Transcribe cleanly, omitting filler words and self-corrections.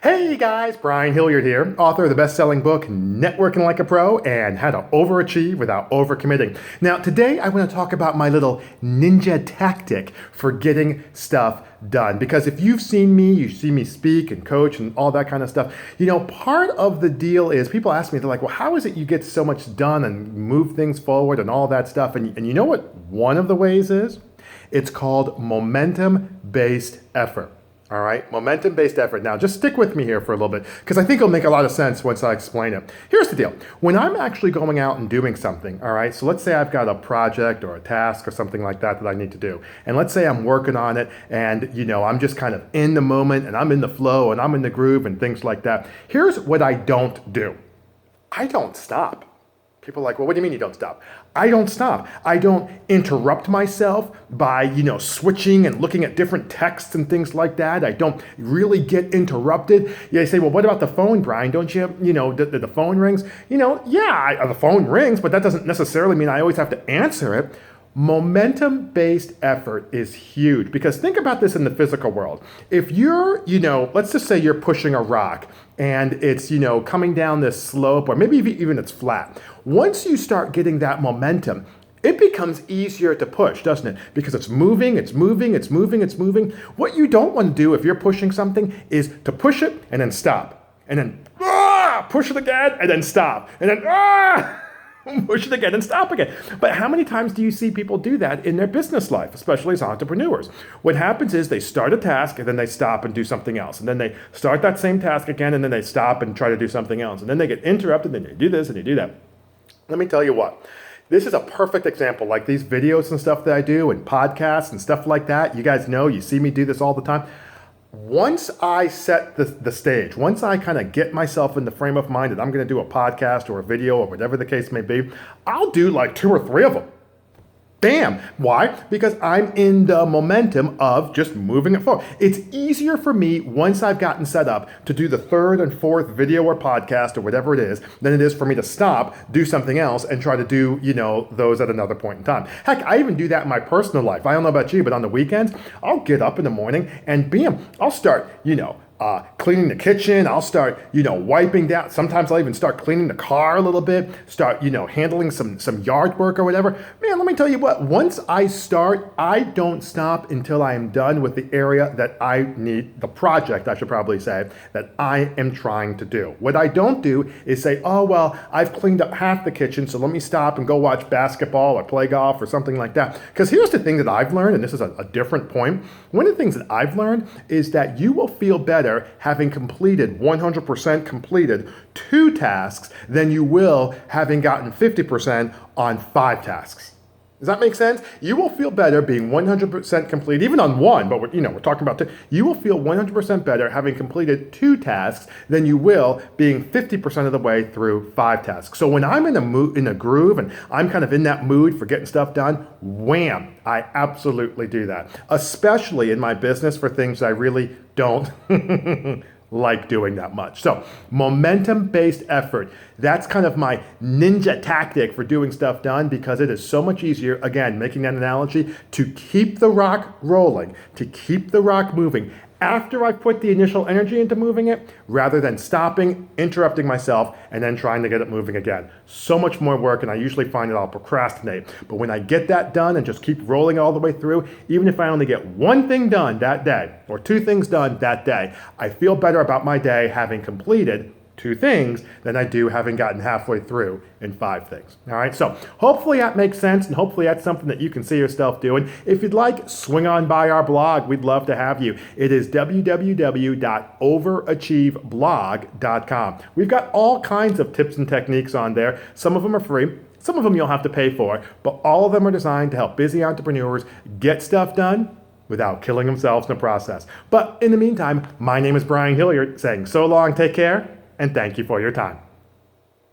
Hey guys, Brian Hilliard here, author of the best-selling book Networking Like a Pro and How to Overachieve Without Overcommitting. Now, today I want to talk about my little ninja tactic for getting stuff done. Because if you've seen me, you see me speak and coach and all that kind of stuff, part of the deal is people ask me, they're like, well, how is it you get so much done and move things forward and all that stuff? And you know what one of the ways is? It's called momentum-based effort. All right, momentum-based effort. Now, just stick with me here for a little bit because I think it'll make a lot of sense once I explain it. Here's the deal. When I'm actually going out and doing something, all right, so let's say I've got a project or a task or something like that that I need to do. And let's say I'm working on it and, I'm just kind of in the moment and I'm in the flow and I'm in the groove and things like that. Here's what I don't do. I don't stop. People are like, well, what do you mean you don't stop? I don't stop. I don't interrupt myself by, switching and looking at different texts and things like that. I don't really get interrupted. You say, well, what about the phone, Brian? Don't you, the phone rings? The phone rings, but that doesn't necessarily mean I always have to answer it. Momentum-based effort is huge because think about this in the physical world. If you're, let's just say you're pushing a rock and it's, coming down this slope or maybe even it's flat. Once you start getting that momentum, it becomes easier to push, doesn't it? Because it's moving, it's moving, it's moving, it's moving. What you don't want to do if you're pushing something is to push it and then stop. And then push it again and then stop. And then push it again and stop again. But how many times do you see people do that in their business life, especially as entrepreneurs? What happens is they start a task and then they stop and do something else. And then they start that same task again and then they stop and try to do something else. And then they get interrupted and they do this and they do that. Let me tell you what. This is a perfect example, like these videos and stuff that I do and podcasts and stuff like that. You guys know, you see me do this all the time. Once I set the stage, once I kind of get myself in the frame of mind that I'm going to do a podcast or a video or whatever the case may be, I'll do like 2 or 3 of them. Bam. Why? Because I'm in the momentum of just moving it forward. It's easier for me once I've gotten set up to do the 3rd and 4th video or podcast or whatever it is than it is for me to stop, do something else, and try to do, those at another point in time. Heck, I even do that in my personal life. I don't know about you, but on the weekends, I'll get up in the morning and bam, I'll start, cleaning the kitchen. I'll start, wiping down. Sometimes I'll even start cleaning the car a little bit, start, handling some yard work or whatever. Man, let me tell you what, once I start, I don't stop until I am done with the area that I need, the project, I should probably say, that I am trying to do. What I don't do is say, oh, well, I've cleaned up half the kitchen, so let me stop and go watch basketball or play golf or something like that. Because here's the thing that I've learned, and this is a different point. One of the things that I've learned is that you will feel better having completed 100% completed 2 tasks than you will having gotten 50% on 5 tasks. Does that make sense? You will feel better being 100% complete, even on 1, but we're talking about 2. You will feel 100% better having completed 2 tasks than you will being 50% of the way through 5 tasks. So when I'm in a groove and I'm kind of in that mood for getting stuff done, wham, I absolutely do that. Especially in my business for things I really don't like doing that much. So momentum-based effort, that's kind of my ninja tactic for doing stuff done because it is so much easier, again, making that analogy, to keep the rock rolling, to keep the rock moving after I've put the initial energy into moving it, rather than stopping, interrupting myself, and then trying to get it moving again. So much more work, and I usually find that I'll procrastinate. But when I get that done and just keep rolling all the way through, even if I only get 1 thing done that day, or 2 things done that day, I feel better about my day having completed 2 things than I do having gotten halfway through in 5 things. All right, so hopefully that makes sense, and hopefully that's something that you can see yourself doing. If you'd like, swing on by our blog. We'd love to have you. It is www.overachieveblog.com. We've got all kinds of tips and techniques on there. Some of them are free. Some of them you'll have to pay for, but all of them are designed to help busy entrepreneurs get stuff done without killing themselves in the process. But in the meantime, my name is Brian Hilliard, saying so long, take care, and thank you for your time.